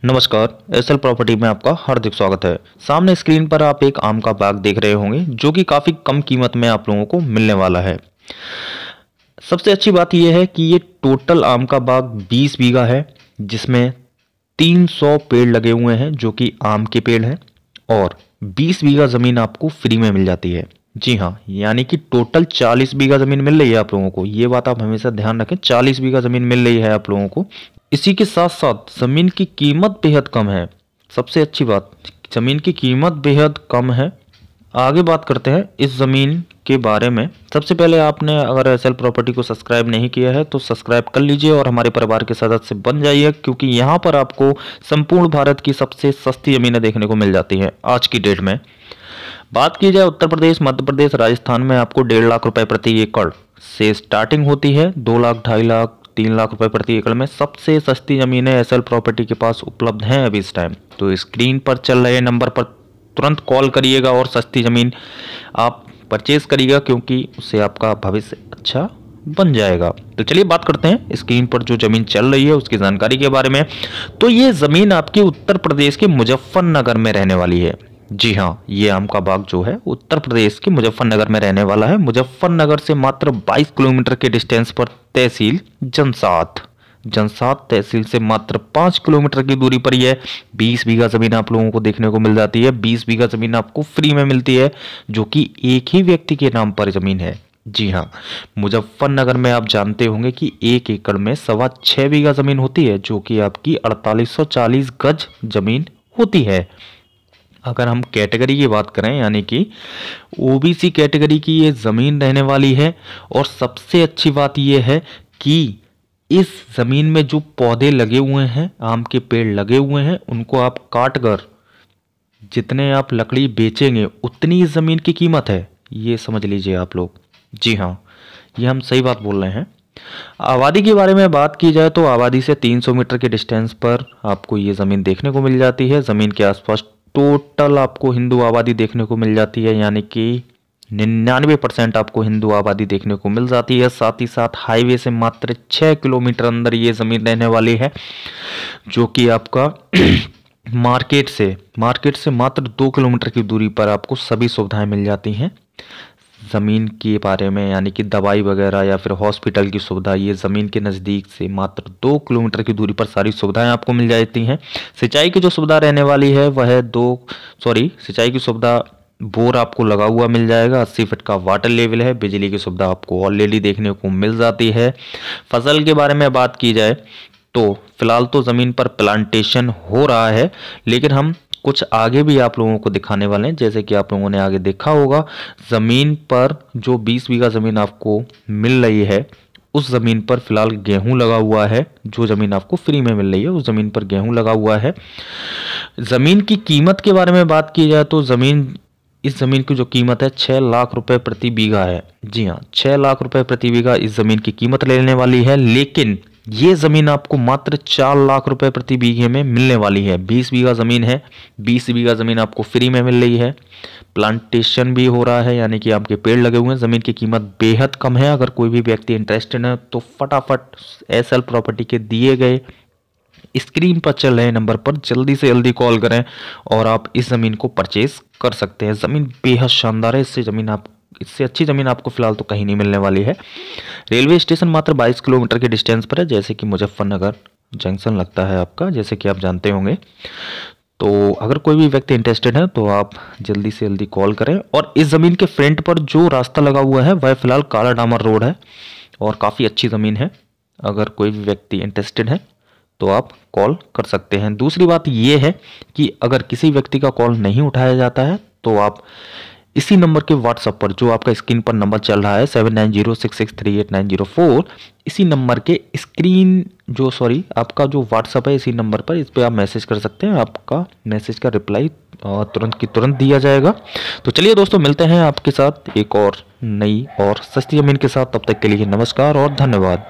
नमस्कार। SL property में आपका हार्दिक स्वागत है। सामने स्क्रीन पर आप एक आम का बाग देख रहे होंगे जो कि काफ़ी कम कीमत में आप लोगों को मिलने वाला है। सबसे अच्छी बात यह है कि ये टोटल आम का बाग 20 बीघा है, जिसमें 300 पेड़ लगे हुए हैं जो कि आम के पेड़ हैं, और 20 बीघा ज़मीन आपको फ्री में मिल जाती है। जी हाँ, यानी कि टोटल 40 बीघा ज़मीन मिल रही है आप लोगों को। ये बात आप हमेशा ध्यान रखें, 40 बीघा ज़मीन मिल रही है आप लोगों को। इसी के साथ साथ ज़मीन की कीमत बेहद कम है। सबसे अच्छी बात, ज़मीन की कीमत बेहद कम है। आगे बात करते हैं इस ज़मीन के बारे में। सबसे पहले आपने अगर एसएल प्रॉपर्टी को सब्सक्राइब नहीं किया है तो सब्सक्राइब कर लीजिए और हमारे परिवार के सदस्य बन जाइए, क्योंकि यहाँ पर आपको संपूर्ण भारत की सबसे सस्ती ज़मीनें देखने को मिल जाती हैं आज की डेट में। बात की जाए उत्तर प्रदेश, मध्य प्रदेश, राजस्थान में आपको 1.5 लाख रुपए प्रति एकड़ से स्टार्टिंग होती है। 2 लाख, 2.5 लाख, 3 लाख रुपए प्रति एकड़ में सबसे सस्ती ज़मीनें एसएल प्रॉपर्टी के पास उपलब्ध हैं अभी इस टाइम। तो स्क्रीन पर चल रहे नंबर पर तुरंत कॉल करिएगा और सस्ती ज़मीन आप परचेज करिएगा, क्योंकि उससे आपका भविष्य अच्छा बन जाएगा। तो चलिए बात करते हैं स्क्रीन पर जो ज़मीन चल रही है उसकी जानकारी के बारे में। तो ये ज़मीन आपकी उत्तर प्रदेश के मुजफ्फरनगर में रहने वाली है। जी हाँ, ये आम का बाग जो है उत्तर प्रदेश के मुजफ्फरनगर में रहने वाला है। मुजफ्फरनगर से मात्र 22 किलोमीटर के डिस्टेंस पर तहसील जनसात तहसील से मात्र 5 किलोमीटर की दूरी पर यह 20 बीघा ज़मीन आप लोगों को देखने को मिल जाती है। 20 बीघा ज़मीन आपको फ्री में मिलती है, जो कि एक ही व्यक्ति के नाम पर ज़मीन है। जी हाँ, मुजफ्फरनगर में आप जानते होंगे कि 1 एकड़ में 6.25 बीघा ज़मीन होती है, जो कि आपकी 4840 गज ज़मीन होती है। अगर हम कैटेगरी की बात करें, यानी कि ओबीसी कैटेगरी की ये ज़मीन रहने वाली है। और सबसे अच्छी बात ये है कि इस ज़मीन में जो पौधे लगे हुए हैं, आम के पेड़ लगे हुए हैं, उनको आप काट कर जितने आप लकड़ी बेचेंगे उतनी इस ज़मीन की कीमत है। ये समझ लीजिए आप लोग। जी हाँ, ये हम सही बात बोल रहे हैं। आबादी के बारे में बात की जाए तो आबादी से 300 मीटर के डिस्टेंस पर आपको ये ज़मीन देखने को मिल जाती है। ज़मीन के आसपास टोटल आपको हिंदू आबादी देखने को मिल जाती है, यानी कि 99% आपको हिंदू आबादी देखने को मिल जाती है। साथ ही साथ हाईवे से मात्र 6 किलोमीटर अंदर ये ज़मीन रहने वाली है, जो कि आपका मार्केट से मात्र 2 किलोमीटर की दूरी पर आपको सभी सुविधाएं मिल जाती हैं ज़मीन के बारे में, यानी कि दवाई वगैरह या फिर हॉस्पिटल की सुविधा। ये ज़मीन के नज़दीक से मात्र 2 किलोमीटर की दूरी पर सारी सुविधाएं आपको मिल जाती हैं। सिंचाई की जो सुविधा रहने वाली है वह सिंचाई की सुविधा, बोर आपको लगा हुआ मिल जाएगा। 80 फीट का वाटर लेवल है। बिजली की सुविधा आपको ऑलरेडी देखने को मिल जाती है। फसल के बारे में बात की जाए तो फिलहाल तो ज़मीन पर प्लांटेशन हो रहा है, लेकिन हम कुछ आगे भी आप लोगों को दिखाने वाले हैं। जैसे कि आप लोगों ने आगे देखा होगा, ज़मीन पर जो 20 बीघा ज़मीन आपको मिल रही है, उस ज़मीन पर फिलहाल गेहूं लगा हुआ है। जो ज़मीन आपको फ्री में मिल रही है उस ज़मीन पर गेहूं लगा हुआ है। ज़मीन की कीमत के बारे में बात की जाए तो इस ज़मीन की जो कीमत है 6 लाख रुपए प्रति बीघा है। जी हाँ, 6 लाख रुपए प्रति बीघा इस ज़मीन की कीमत लेने वाली है। लेकिन ये ज़मीन आपको मात्र 4 लाख रुपए प्रति बीघे में मिलने वाली है। 20 बीघा ज़मीन है, 20 बीघा ज़मीन आपको फ्री में मिल रही है। प्लांटेशन भी हो रहा है, यानी कि आपके पेड़ लगे हुए हैं। ज़मीन की कीमत बेहद कम है। अगर कोई भी व्यक्ति इंटरेस्टेड है तो फटाफट एसएल प्रॉपर्टी के दिए गए स्क्रीन पर चल रहे नंबर पर जल्दी से जल्दी कॉल करें और आप इस ज़मीन को परचेज कर सकते हैं। ज़मीन बेहद शानदार है। इससे अच्छी ज़मीन आपको फिलहाल तो कहीं नहीं मिलने वाली है। रेलवे स्टेशन मात्र 22 किलोमीटर के डिस्टेंस पर है, जैसे कि मुजफ्फरनगर जंक्शन लगता है आपका, जैसे कि आप जानते होंगे। तो अगर कोई भी व्यक्ति इंटरेस्टेड है तो आप जल्दी से जल्दी कॉल करें। और इस ज़मीन के फ्रंट पर जो रास्ता लगा हुआ है वह फिलहाल काला डामर रोड है और काफ़ी अच्छी ज़मीन है। अगर कोई भी व्यक्ति इंटरेस्टेड है तो आप कॉल कर सकते हैं। दूसरी बात यह है कि अगर किसी व्यक्ति का कॉल नहीं उठाया जाता है तो आप इसी नंबर के व्हाट्सएप पर, जो आपका स्क्रीन पर नंबर चल रहा है 7906638904, इसी नंबर के आपका जो व्हाट्सएप है इसी नंबर पर, इस पर आप मैसेज कर सकते हैं। आपका मैसेज का रिप्लाई तुरंत की तुरंत दिया जाएगा। तो चलिए दोस्तों, मिलते हैं आपके साथ एक और नई और सस्ती ज़मीन के साथ। तब तक के लिए नमस्कार और धन्यवाद।